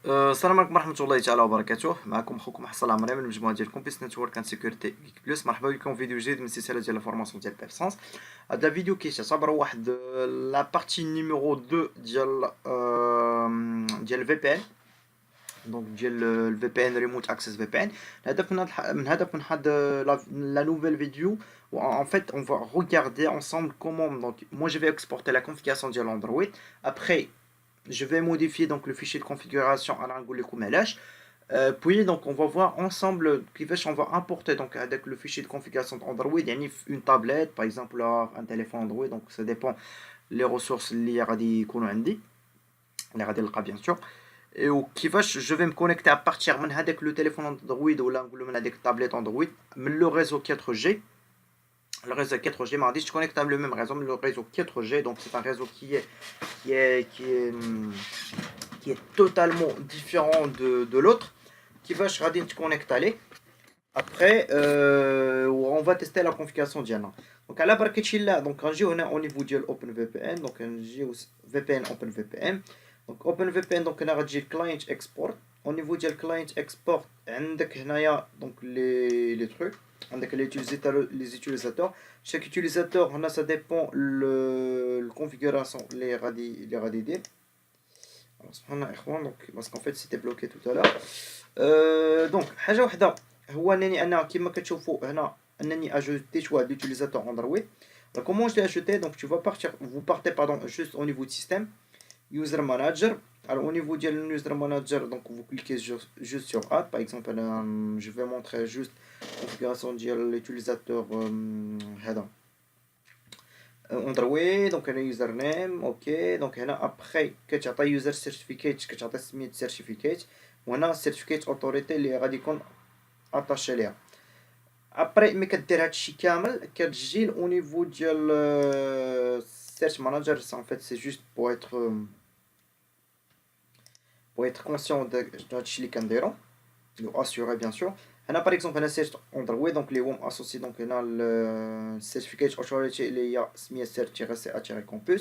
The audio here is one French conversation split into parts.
السلام عليكم ورحمة الله تعالى وبركاته. معكم أخوكم حصل عمري من المجموعة ديال كومبيس نتورك اند سيكوريتي جيك بلس. مرحبا بكم في فيديو جديد من السلسلة ديال الفورماسيون ديال بيف سونس. هاد الفيديو كيعتبر واحد لا بارتي نيميرو 2 ديال الفي بي ان، دونك ديال الفي بي ان ريموت اكسس في بي ان. الهدف من هاد لا نوفيل فيديو en fait on va regarder ensemble comment, donc moi je vais exporter la configuration de l'Android. Après je vais modifier donc le fichier de configuration à l'angle puis donc on va voir ensemble on va importer donc avec le fichier de configuration d'Android une tablette par exemple un téléphone Android, donc ça dépend les ressources اللي غادي يكونوا عندي اللي غادي نلقى bien sûr. Et وكيفاش je vais me connecter à partir من هذاك le téléphone Android ولا نقولوا من هذيك التابلت Android من le réseau 4G. Le réseau 4G m'a dit je connecte à le même réseau, le réseau 4G, donc c'est un réseau qui est, qui est, hum, qui est totalement différent de l'autre. Qui va je te connecter à après on va tester la configuration d'Yana. Donc à la barquette donc on a au niveau de OpenVPN, donc un VPN OpenVPN. Donc OpenVPN donc on a le client export. Au niveau du client export عندك هنايا donc les trucs عندك les utilisateurs. Chaque utilisateur هنا ça dépend le configuration les غادي يدير. Alors سبحان اخوان donc parce qu'en fait c'était bloqué tout à l'heure. Donc حاجه واحده هو انا كما كتشوفوا هنا انني اجوتيت واحد l'utilisateur Android. Donc comment je l'ai ajouté? Donc vous partez pardon juste au niveau de système user manager. Alors au niveau de user manager, donc vous cliquez juste sur add. Par exemple je vais montrer juste configuration de l'utilisateur Android. Donc un username, ok. Donc après كتعطي user certificate كتعطي سمية certificate وهنا certificate autorité اللي غادي يكون attaché ليها. ابري ملي كدير هادشي كامل كتجي au niveau ديال search manager. En fait c'est juste pour être conscient de هادشي اللي كنديرو و assurer bien sûr. هنا par exemple هنا search Android donc اللي هو associé donc هنا ال certificate authority اللي هي سمية cert-ca-campus.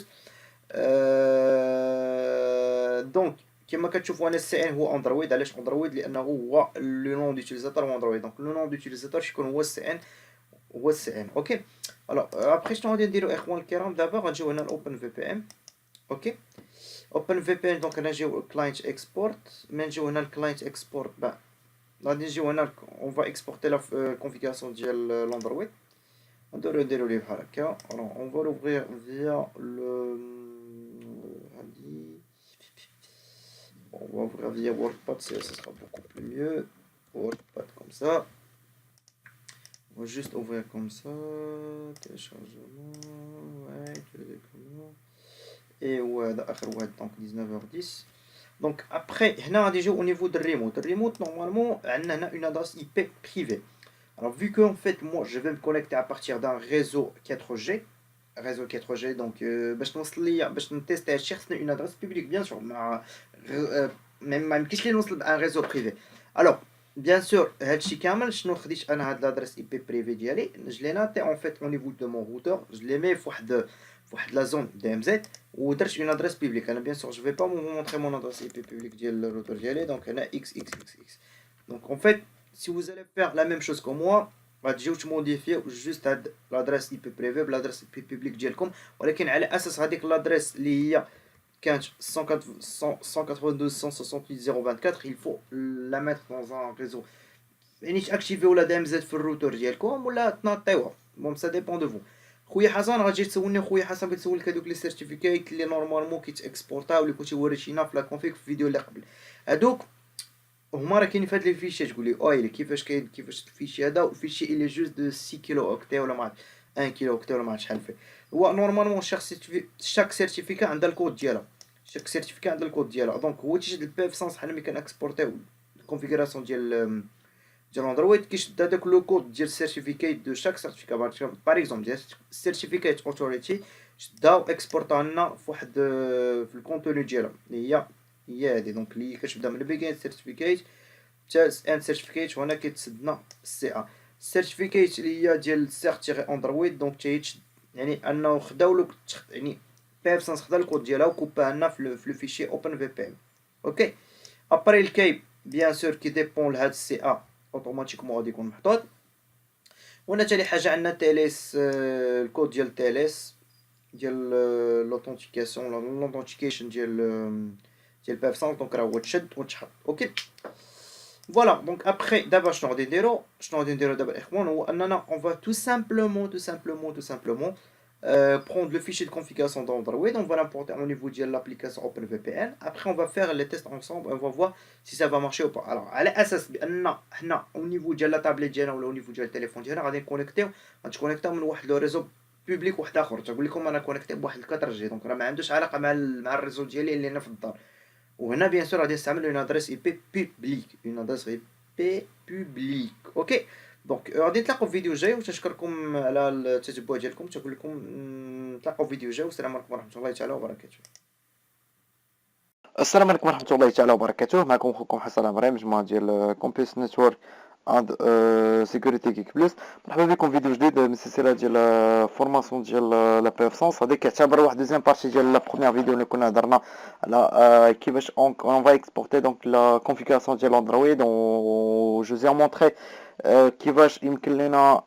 دونك كما كتشوفوا انا السي ان هو اندرويد. علاش اندرويد؟ لانه هو لو نون ديوتيليزاتور هو اندرويد، دونك لو نون ديوتيليزاتور شكون هو السي ان، هو السي ان. اوكي الوغ ابخي شنو غادي نديرو اخوان الكرام؟ دابا غنجيو هنا الاوبن في بي ام. اوكي اوبن في بي ام دونك نجيو كلاينت اكسبورت. من نجيو هنا الكلاينت اكسبورت غادي نجيو هنا اون فا اكسبورتي لا كونفيغوراسيون ديال الاندرويد. نديرو ليه بحال هكا. اون فا لوفرير فيا لو هادي. On va ouvrir via WordPad, ça sera beaucoup plus mieux. WordPad comme ça. On va juste ouvrir comme ça. Téléchargement. Ouais, téléchargement. Et ouais, donc 19h10. Donc après, déjà au niveau de remote. Remote, normalement, on a une adresse IP privée. Alors vu que en fait, moi, je vais me connecter à partir d'un réseau 4G. Réseau 4G, donc باش نتيستي هادشي خصني une adresse publique bien sûr. ما يمكنش لي نوصل بان ريزو بريفي. الوغ بيان سور هادشي كامل شنو خديت انا هاد لادريس اي بي بريفي ديالي جليناتي اون فيت اون نيفو دو مون روتور جلي مي فواحد لا زون دي ام زد ودرت اون ادريس بيبليك. انا بيان سور جو في با مونطري مون ادريس اي بي بيبليك ديال الروتور ديالي. دونك هنا اكس اكس اكس اكس. دونك اون فيت si vous allez faire la même chose que moi غتجيو تموديفيو جوست هاد لادريس اي بي بريفي بلادريس اي بي بيبليك ديالكم، ولكن على اساس هذيك لادريس اللي هي كانت 192.168.024 il faut la mettre dans un réseau يعني تاكتيفي ولا دي ام زد في الروتور ديالكم ولا تنطيوها. بون سا ديبون دو فو. خويا حسن غتجي تسولني، خويا حسن كتسولك هذوك لي سيرتيفيكيت اللي نورمالمون كيتاكسبورطاو اللي كنتي وريتينا في لا كونفيك في الفيديو اللي قبل، هذوك هما راه كاينين في هاد لي فيشي. تقول لي اويلي كيفاش كاين كيفاش الفيشي هذا وفيشي اللي جوست دو 6 كيلو اوكتي ولا ما 1 كيلو اوكتي ولا ما شحال فيه. هو نورمالمون شاك سيرتيفيكا عندها الكود ديالها، شاك سيرتيفيكا عندها الكود ديالها. دونك هو تيشد البي اف سونس حنا ملي كنكسبورتيو الكونفيغوراسيون ديال اندرويد كيشد هذاك لو كود ديال السيرتيفيكيت دو شاك سيرتيفيكا. باغ اكزومبل ديال السيرتيفيكيت اوثوريتي شداو اكسبورطا لنا في واحد في الكونتوني ديالها اللي هي هادي. دونك اللي كتبدا من البيجين سيرتيفيكيت حتى ان سيرتيفيكيت وهنا كيتسدنا السي ا سيرتيفيكيت اللي هي ديال سيرتيغي اندرويد. دونك تيتشد يعني انه خداو لك يعني بي اف سانس خدا الكود ديالها وكوبا لنا في لو فيشي اوبن في بي ام. اوكي ابري الكيب بيان سور كي ديبون لهاد السي ا اوتوماتيكمون غادي يكون محطوط. وهنا تاني حاجه عندنا تيليس، الكود ديال تيليس ديال لوثنتيكاسيون ديال بيف دونك راه هو تشد وتحط اوكي. فوالا دونك ابخي دابا شنو غادي نديرو دابا الاخوان، هو اننا اون فا تو سامبلومون prendre le fichier de configuration d'Android, on va l'importer au niveau de l'application OpenVPN. Après, on va faire les tests ensemble, on va voir si ça va marcher ou pas. Alors, à l'asas, au niveau de la tablette ou au niveau du téléphone, on va connecter من le réseau public واحد اخر. تقول لكم انا كونيكتي بواحد 4G دونك راه ما عندوش علاقه مع الريزو ديالي اللي هنا في الدار. وهنا بيان سور غادي نستعمل اون ادريس اي بي بوبليك، اون ادريس اي بي بوبليك اوكي. دونك غادي نتلاقاو في فيديو جاي، وتشكركم على التتبع ديالكم، تقول لكم نتلاقاو في فيديو جاي، والسلام عليكم ورحمه الله تعالى وبركاته. السلام عليكم ورحمة الله تعالى وبركاته. معكم خوكم حسن عمري، مجموعة ديال كومبيوتر نتورك اند سيكوريتي كيك بلس. مرحبا بكم في فيديو جديد من السلسلة ديال فورماسيون ديال لا بي اف سونس. هذا كيعتبر واحد دوزيام بارتي ديال لا بروميير فيديو اللي كنا هضرنا على كيفاش اون فا اكسبورتي دونك لا كونفيغوراسيون ديال اندرويد، و جو زي مونطري كيفاش يمكن لنا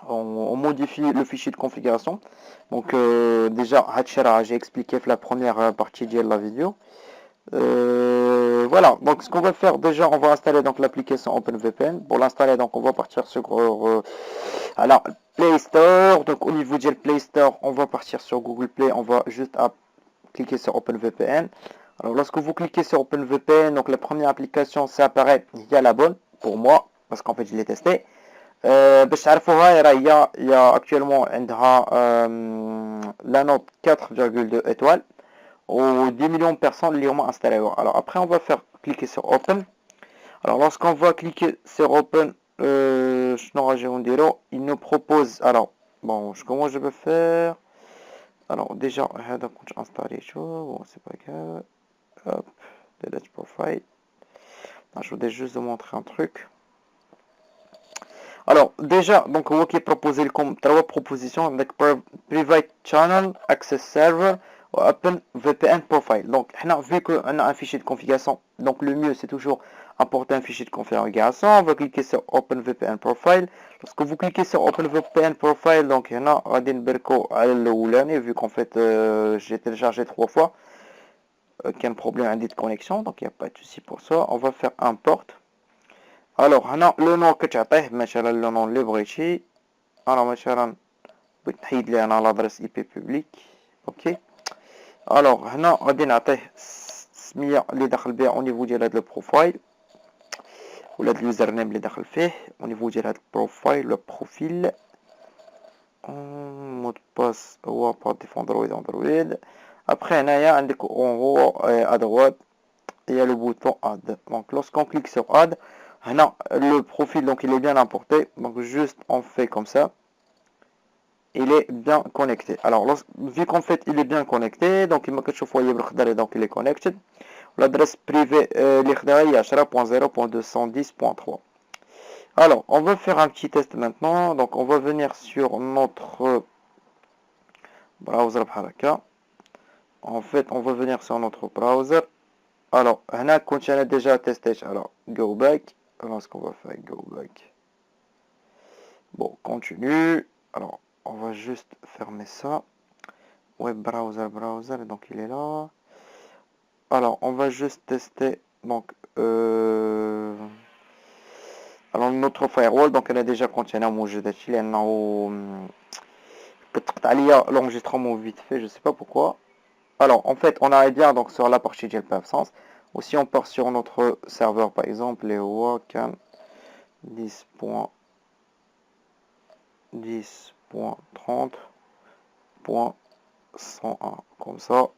on modifie le fichier de configuration. Donc déjà j'ai expliqué la première partie de la vidéo. Voilà, donc ce qu'on va faire déjà, on va installer donc l'application OpenVPN. Pour l'installer, donc on va partir sur alors Play Store. Donc au niveau du Play Store, on va partir sur Google Play, on va juste cliquer sur OpenVPN. Alors lorsque vous cliquez sur OpenVPN, donc la première application, ça apparaît, il y a la bonne pour moi parce qu'en fait je l'ai testé. باش تعرفوها il y a actuellement عندها la note 4,2 étoiles ou 10 millions de personnes اللي هما installées. Alors après on va faire cliquer sur open. Alors lorsqu'on va cliquer sur open, شنو غادي نديرو, il nous propose, alors bon comment je peux faire. Alors déjà هذا كنت انستاليتو, bon c'est pas grave, hop, delete profile. Je voudrais juste vous montrer un truc. Alors déjà, donc هو qui proposé comme trois propositions avec private channel, access server ou open VPN profile. Donc vu qu'on a un fichier de configuration, donc le mieux c'est toujours importer un fichier de configuration. On va cliquer sur open VPN profile. Lorsque vous cliquez sur open VPN profile, donc هنا غادي نبركو على الاولاني, vu qu'en fait j'ai téléchargé 3 fois, qu'il y a un problème de connexion, donc il n'y a pas de souci pour ça. On va faire import. Alors هنا لو نون كتعطيه مثلا لو نون اللي بغيتي. انا مثلا بغيت نحيد ليه انا لادريس اي بي بوبليك اوكي. الوغ هنا غادي نعطيه السميه اللي داخل بها او نيفو ديال هاد البروفايل ولا هاد اليوزر نيم اللي داخل فيه او نيفو ديال هاد البروفايل ولا بروفيل. مود باس هو با ديفوندر اندرويد. ابخي هنايا عندك اون هو ادروات il y a le bouton add. Donc lorsqu'on clique sur add, le profil donc il est bien importé, donc juste on fait comme ça, il est bien connecté. Alors vu qu'en fait il est bien connecté, donc il m'a que foyer donc il est connected. L'adresse privée est 10.0.210.3. alors on va faire un petit test maintenant. Donc on va venir sur notre browser. En fait on va venir sur notre browser. Alors, هنا كنت أنا déjà testé. Alors, go back. Alors, ce qu'on va faire, go back. Bon, continue. Alors, on va juste fermer ça. Web browser, donc il est là. Alors, on va juste tester. Donc, alors notre firewall. Donc, elle a déjà contenu موجودة لأنه كتقطع ليا l'enregistrement vite fait. Je sais pas pourquoi. Alors, en fait, on arrive bien donc sur la partie de l'absence. Ou si on part sur notre serveur, par exemple, les WACAN 10.10.30.101, comme ça.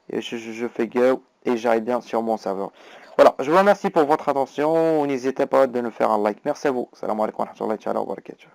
Et je fais go et j'arrive bien sur mon serveur. Voilà, je vous remercie pour votre attention. N'hésitez pas de nous faire un like. Merci à vous. Salam alaikum wa rahmatullahi wa barakatuh.